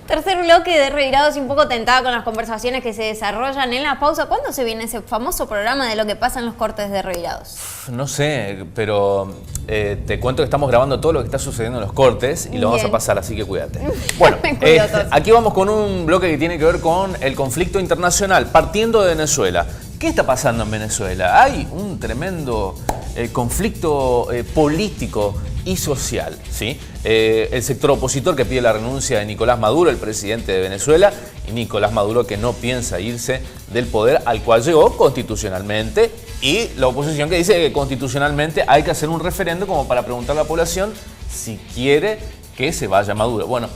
Tercer bloque de Revirados y un poco tentada con las conversaciones que se desarrollan en la pausa. ¿Cuándo se viene ese famoso programa de lo que pasa en los cortes de Revirados? No sé, pero te cuento que estamos grabando todo lo que está sucediendo en los cortes y lo vamos a pasar, así que cuídate. Bueno, aquí vamos con un bloque que tiene que ver con el conflicto internacional, partiendo de Venezuela. ¿Qué está pasando en Venezuela? Hay un tremendo conflicto político y social, ¿sí? El sector opositor que pide la renuncia de Nicolás Maduro, el presidente de Venezuela, y Nicolás Maduro que no piensa irse del poder al cual llegó constitucionalmente, y la oposición que dice que constitucionalmente hay que hacer un referendo como para preguntar a la población si quiere que se vaya Maduro. Bueno,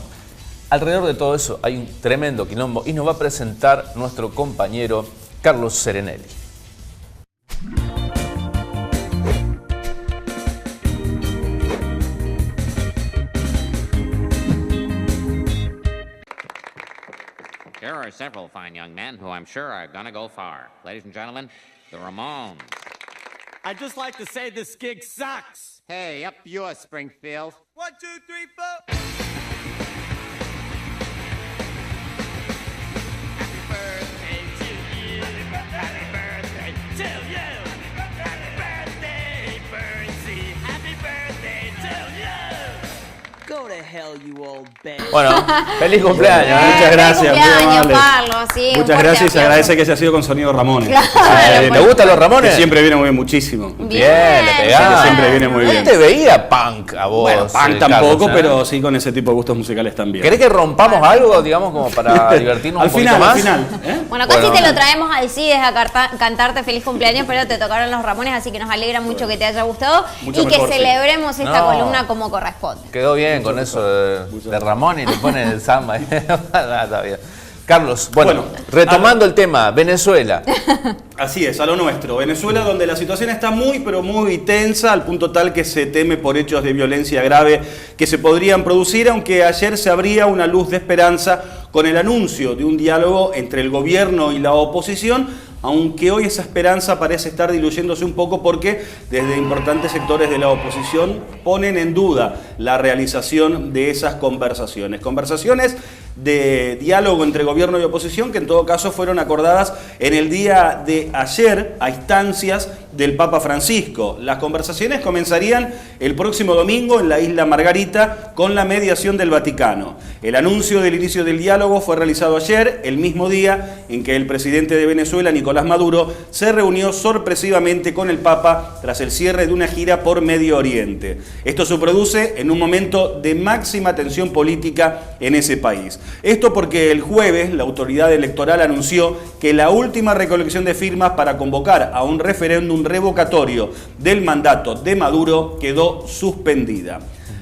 alrededor de todo eso hay un tremendo quilombo y nos va a presentar nuestro compañero Carlos Serenelli. There are several fine young men who I'm sure are gonna go far. Ladies and gentlemen, the Ramones. I'd just like to say this gig sucks. Hey, up yours, Springfield. 1, 2, 3, 4. Happy birthday to you. Happy birthday to you. Happy birthday, Bernsey. Happy birthday to you. Go to hell, you old bag. Bueno, feliz cumpleaños. Muchas gracias. Feliz cumpleaños, Carlos. Sí, muchas gracias y se agradece que haya sido con sonido Ramones. Claro, ¿Te gustan los Ramones? Que siempre viene muy bien, muchísimo. Bien, le pegás. Que siempre viene muy bien. No te veía punk a vos. Bueno, punk tampoco, Carlos, pero sí con ese tipo de gustos musicales también. ¿Querés que rompamos algo, digamos, como para divertirnos un poquito más? Al final. Bueno, casi te lo traemos al CIDES a cantarte feliz cumpleaños, pero te tocaron los Ramones, así que nos alegra mucho que te haya gustado Mucho y que mejor, celebremos esta columna como corresponde. Quedó bien con eso de Ramón y le ponen el samba. Está bien. Carlos, bueno, retomando el tema, Venezuela. Así es, a lo nuestro. Venezuela, donde la situación está muy, pero muy tensa, al punto tal que se teme por hechos de violencia grave que se podrían producir, aunque ayer se abría una luz de esperanza con el anuncio de un diálogo entre el gobierno y la oposición, aunque hoy esa esperanza parece estar diluyéndose un poco porque desde importantes sectores de la oposición ponen en duda la realización de esas conversaciones. Conversaciones de diálogo entre gobierno y oposición que en todo caso fueron acordadas en el día de ayer a instancias del Papa Francisco. Las conversaciones comenzarían el próximo domingo en la isla Margarita con la mediación del Vaticano. El anuncio del inicio del diálogo fue realizado ayer, el mismo día en que el presidente de Venezuela, Nicolás Maduro, se reunió sorpresivamente con el Papa tras el cierre de una gira por Medio Oriente. Esto se produce en un momento de máxima tensión política en ese país. Esto porque el jueves la autoridad electoral anunció que la última recolección de firmas para convocar a un referéndum revocatorio del mandato de Maduro quedó suspendida.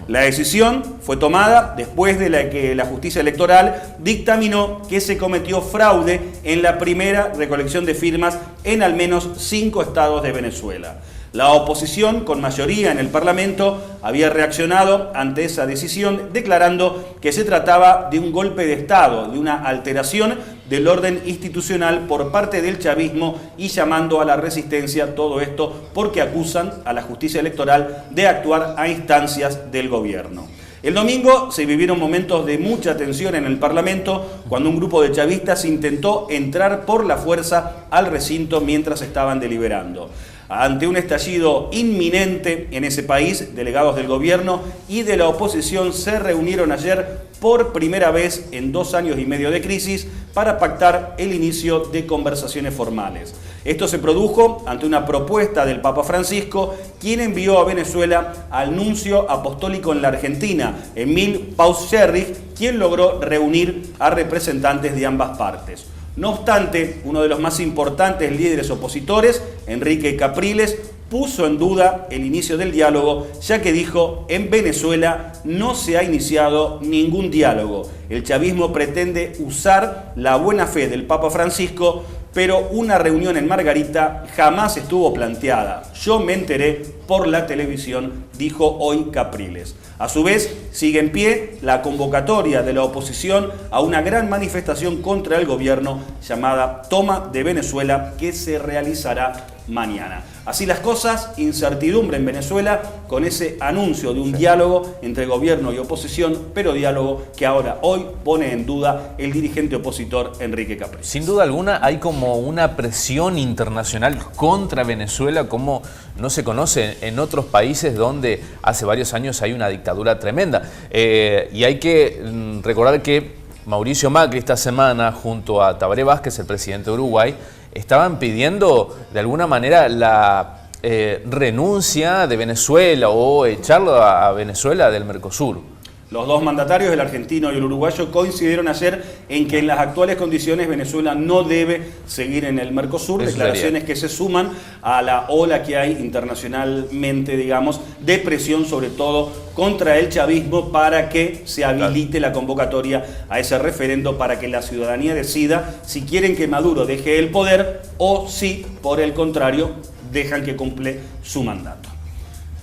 La decisión fue tomada después de que la justicia electoral dictaminó que se cometió fraude en la primera recolección de firmas en al menos 5 estados de Venezuela. La oposición, con mayoría en el Parlamento, había reaccionado ante esa decisión declarando que se trataba de un golpe de Estado, de una alteración del orden institucional por parte del chavismo y llamando a la resistencia, todo esto porque acusan a la justicia electoral de actuar a instancias del gobierno. El domingo se vivieron momentos de mucha tensión en el Parlamento cuando un grupo de chavistas intentó entrar por la fuerza al recinto mientras estaban deliberando. Ante un estallido inminente en ese país, delegados del gobierno y de la oposición se reunieron ayer por primera vez en 2 años y medio de crisis para pactar el inicio de conversaciones formales. Esto se produjo ante una propuesta del Papa Francisco, quien envió a Venezuela al nuncio apostólico en la Argentina, Emil Paus-Scherrich, quien logró reunir a representantes de ambas partes. No obstante, uno de los más importantes líderes opositores, Enrique Capriles, puso en duda el inicio del diálogo, ya que dijo: en Venezuela no se ha iniciado ningún diálogo. El chavismo pretende usar la buena fe del Papa Francisco, pero una reunión en Margarita jamás estuvo planteada. Yo me enteré por la televisión, dijo hoy Capriles. A su vez, sigue en pie la convocatoria de la oposición a una gran manifestación contra el gobierno llamada Toma de Venezuela, que se realizará mañana. Así las cosas, incertidumbre en Venezuela con ese anuncio de un diálogo entre gobierno y oposición, pero diálogo que hoy pone en duda el dirigente opositor Enrique Capriles. Sin duda alguna hay como una presión internacional contra Venezuela como no se conoce en otros países donde hace varios años hay una dictadura tremenda. Y hay que recordar que Mauricio Macri esta semana junto a Tabaré Vázquez, el presidente de Uruguay, estaban pidiendo de alguna manera la renuncia de Venezuela o echarlo a Venezuela del Mercosur. Los dos mandatarios, el argentino y el uruguayo, coincidieron ayer en que en las actuales condiciones Venezuela no debe seguir en el Mercosur, declaraciones que se suman a la ola que hay internacionalmente, digamos, de presión sobre todo contra el chavismo para que se habilite la convocatoria a ese referendo para que la ciudadanía decida si quieren que Maduro deje el poder o si, por el contrario, dejan que cumple su mandato.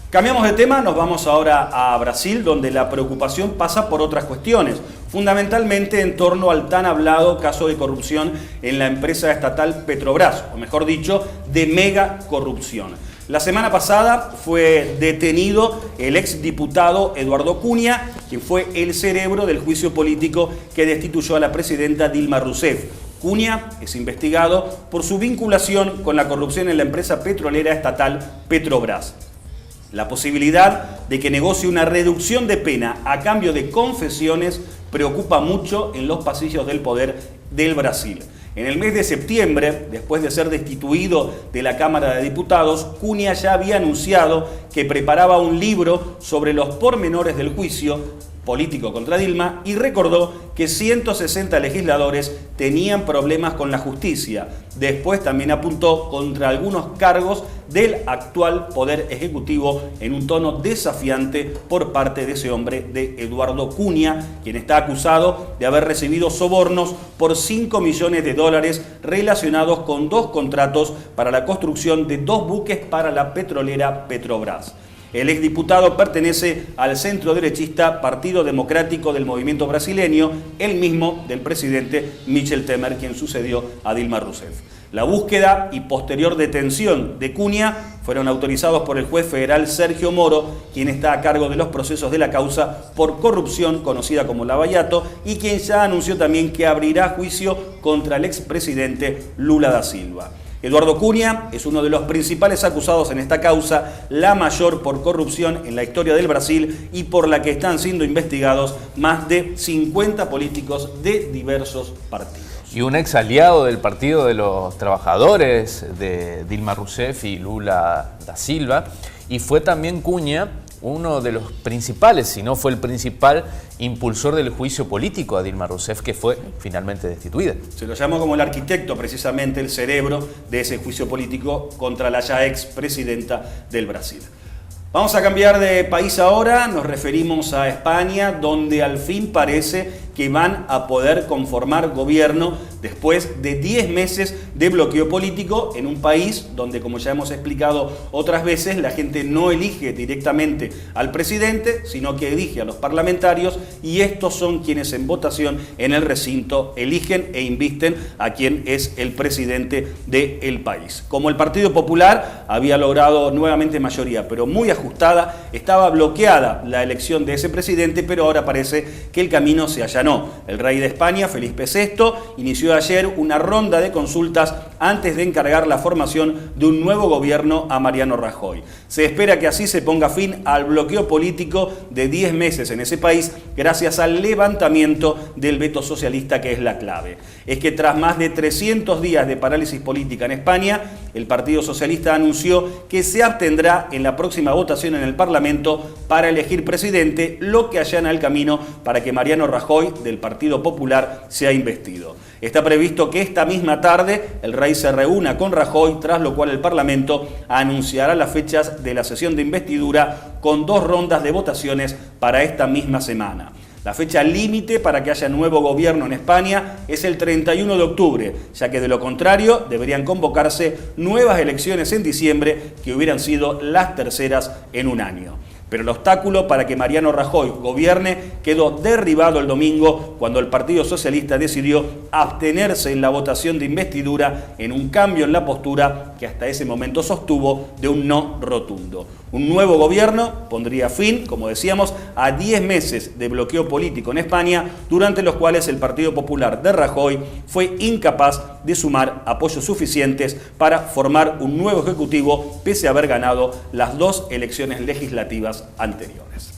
Cambiamos de tema, nos vamos ahora a Brasil, donde la preocupación pasa por otras cuestiones, fundamentalmente en torno al tan hablado caso de corrupción en la empresa estatal Petrobras, o mejor dicho, de mega corrupción. La semana pasada fue detenido el exdiputado Eduardo Cunha, quien fue el cerebro del juicio político que destituyó a la presidenta Dilma Rousseff. Cunha es investigado por su vinculación con la corrupción en la empresa petrolera estatal Petrobras. La posibilidad de que negocie una reducción de pena a cambio de confesiones preocupa mucho en los pasillos del poder del Brasil. En el mes de septiembre, después de ser destituido de la Cámara de Diputados, Cunha ya había anunciado que preparaba un libro sobre los pormenores del juicio político contra Dilma y recordó que 160 legisladores tenían problemas con la justicia. Después también apuntó contra algunos cargos del actual Poder Ejecutivo en un tono desafiante por parte de ese hombre, de Eduardo Cunha, quien está acusado de haber recibido sobornos por $5 millones relacionados con 2 contratos para la construcción de 2 buques para la petrolera Petrobras. El exdiputado pertenece al centro-derechista Partido Democrático del Movimiento Brasileño, el mismo del presidente Michel Temer, quien sucedió a Dilma Rousseff. La búsqueda y posterior detención de Cunha fueron autorizados por el juez federal Sergio Moro, quien está a cargo de los procesos de la causa por corrupción, conocida como Lavallato, y quien ya anunció también que abrirá juicio contra el expresidente Lula da Silva. Eduardo Cunha es uno de los principales acusados en esta causa, la mayor por corrupción en la historia del Brasil y por la que están siendo investigados más de 50 políticos de diversos partidos. Y un ex aliado del Partido de los Trabajadores de Dilma Rousseff y Lula da Silva, y fue también Cunha uno de los principales, si no fue el principal impulsor del juicio político a Dilma Rousseff, que fue finalmente destituida. Se lo llamó como el arquitecto, precisamente el cerebro de ese juicio político contra la ya expresidenta del Brasil. Vamos a cambiar de país ahora, nos referimos a España, donde al fin parece que van a poder conformar gobierno después de 10 meses de bloqueo político en un país donde, como ya hemos explicado otras veces, la gente no elige directamente al presidente, sino que elige a los parlamentarios, y estos son quienes en votación en el recinto eligen e invisten a quien es el presidente del país. Como el Partido Popular había logrado nuevamente mayoría, pero muy ajustada, estaba bloqueada la elección de ese presidente, pero ahora parece que el camino se allanó. El rey de España, Felipe VI, inició ayer una ronda de consultas antes de encargar la formación de un nuevo gobierno a Mariano Rajoy. Se espera que así se ponga fin al bloqueo político de 10 meses en ese país gracias al levantamiento del veto socialista, que es la clave. Es que tras más de 300 días de parálisis política en España, el Partido Socialista anunció que se abstendrá en la próxima votación en el Parlamento para elegir presidente, lo que allana el camino para que Mariano Rajoy, del Partido Popular, sea investido. Está previsto que esta misma tarde el rey se reúna con Rajoy, tras lo cual el Parlamento anunciará las fechas de la sesión de investidura con 2 rondas de votaciones para esta misma semana. La fecha límite para que haya nuevo gobierno en España es el 31 de octubre, ya que de lo contrario deberían convocarse nuevas elecciones en diciembre, que hubieran sido las terceras en un año. Pero el obstáculo para que Mariano Rajoy gobierne quedó derribado el domingo cuando el Partido Socialista decidió abstenerse en la votación de investidura en un cambio en la postura que hasta ese momento sostuvo de un no rotundo. Un nuevo gobierno pondría fin, como decíamos, a 10 meses de bloqueo político en España, durante los cuales el Partido Popular de Rajoy fue incapaz de sumar apoyos suficientes para formar un nuevo ejecutivo, pese a haber ganado las 2 elecciones legislativas anteriores.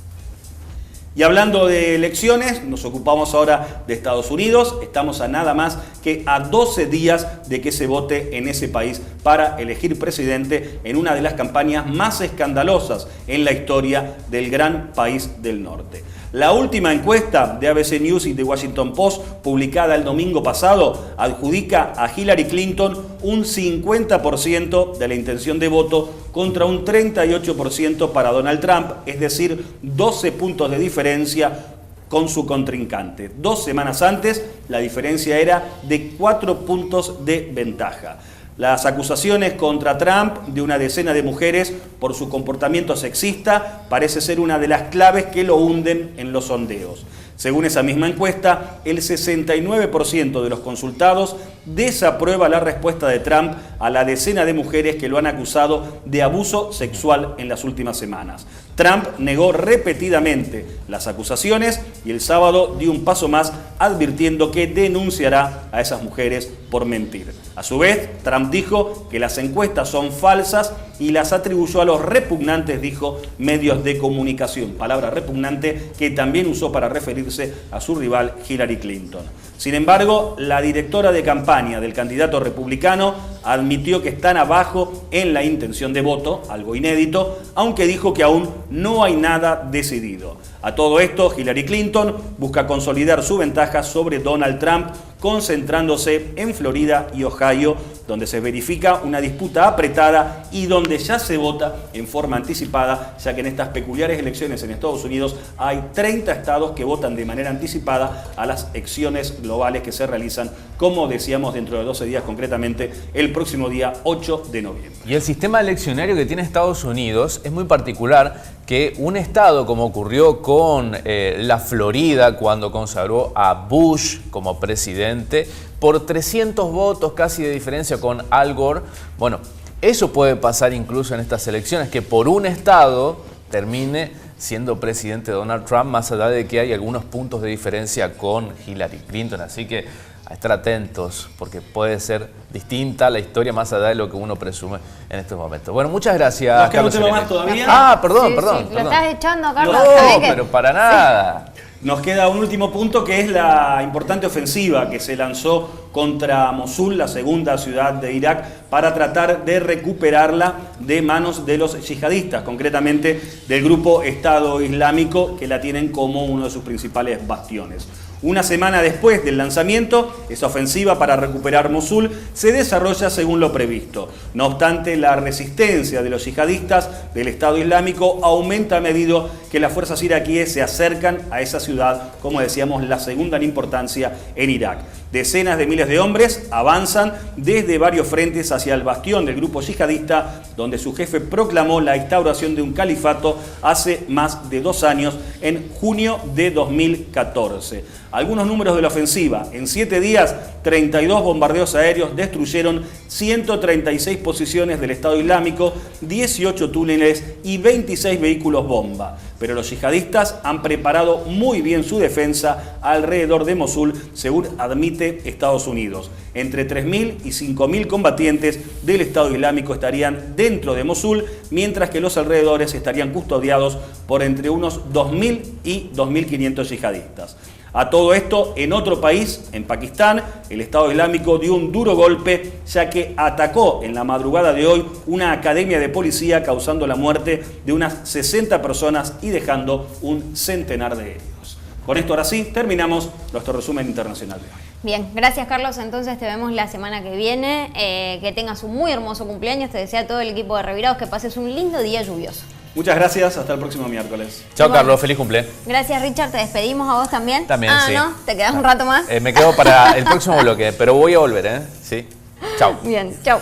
Y hablando de elecciones, nos ocupamos ahora de Estados Unidos. Estamos a nada más que a 12 días de que se vote en ese país para elegir presidente en una de las campañas más escandalosas en la historia del gran país del norte. La última encuesta de ABC News y de Washington Post, publicada el domingo pasado, adjudica a Hillary Clinton un 50% de la intención de voto contra un 38% para Donald Trump, es decir, 12 puntos de diferencia con su contrincante. 2 semanas antes, la diferencia era de 4 puntos de ventaja. Las acusaciones contra Trump de una decena de mujeres por su comportamiento sexista parece ser una de las claves que lo hunden en los sondeos. Según esa misma encuesta, el 69% de los consultados desaprueba la respuesta de Trump a la decena de mujeres que lo han acusado de abuso sexual en las últimas semanas. Trump negó repetidamente las acusaciones y el sábado dio un paso más advirtiendo que denunciará a esas mujeres por mentir. A su vez, Trump dijo que las encuestas son falsas y las atribuyó a los repugnantes, dijo, medios de comunicación. Palabra repugnante que también usó para referirse a su rival Hillary Clinton. Sin embargo, la directora de campaña del candidato republicano admitió que están abajo en la intención de voto, algo inédito, aunque dijo que aún no hay nada decidido. A todo esto, Hillary Clinton busca consolidar su ventaja sobre Donald Trump, concentrándose en Florida y Ohio, donde se verifica una disputa apretada y donde ya se vota en forma anticipada, ya que en estas peculiares elecciones en Estados Unidos hay 30 estados que votan de manera anticipada a las elecciones globales que se realizan, como decíamos, dentro de 12 días, concretamente el próximo día 8 de noviembre. Y el sistema eleccionario que tiene Estados Unidos es muy particular, que un estado, como ocurrió con la Florida cuando consagró a Bush como presidente, por 300 votos casi de diferencia con Al Gore, bueno, eso puede pasar incluso en estas elecciones, que por un estado termine siendo presidente Donald Trump, más allá de que hay algunos puntos de diferencia con Hillary Clinton. Así que a estar atentos, porque puede ser distinta la historia más allá de lo que uno presume en estos momentos. Bueno, muchas gracias. ¿Nos queda un tema más todavía? Ah, perdón. Lo estás echando, Carlos. No, pero para nada. Sí. Nos queda un último punto, que es la importante ofensiva que se lanzó contra Mosul, la segunda ciudad de Irak, para tratar de recuperarla de manos de los yihadistas, concretamente del grupo Estado Islámico, que la tienen como uno de sus principales bastiones. Una semana después del lanzamiento, esa ofensiva para recuperar Mosul se desarrolla según lo previsto. No obstante, la resistencia de los yihadistas del Estado Islámico aumenta a medida que las fuerzas iraquíes se acercan a esa ciudad, como decíamos, la segunda en importancia en Irak. Decenas de miles de hombres avanzan desde varios frentes hacia el bastión del grupo yihadista, donde su jefe proclamó la instauración de un califato hace más de 2 años, en junio de 2014. Algunos números de la ofensiva. En 7 días, 32 bombardeos aéreos destruyeron 136 posiciones del Estado Islámico, 18 túneles y 26 vehículos bomba. Pero los yihadistas han preparado muy bien su defensa alrededor de Mosul, según admite Estados Unidos. Entre 3.000 y 5.000 combatientes del Estado Islámico estarían dentro de Mosul, mientras que los alrededores estarían custodiados por entre unos 2.000 y 2.500 yihadistas. A todo esto, en otro país, en Pakistán, el Estado Islámico dio un duro golpe, ya que atacó en la madrugada de hoy una academia de policía, causando la muerte de unas 60 personas y dejando un centenar de heridos. Con esto, ahora sí, terminamos nuestro resumen internacional de hoy. Bien, gracias Carlos, entonces te vemos la semana que viene, que tengas un muy hermoso cumpleaños, te desea todo el equipo de Revirados que pases un lindo día lluvioso. Muchas gracias, hasta el próximo miércoles. Chao Carlos, feliz cumple. Gracias Richard, te despedimos a vos también. También, sí. ¿No? ¿Te quedás un rato más? Me quedo para el próximo bloque, pero voy a volver, ¿eh? Sí. Chao. Bien, chao.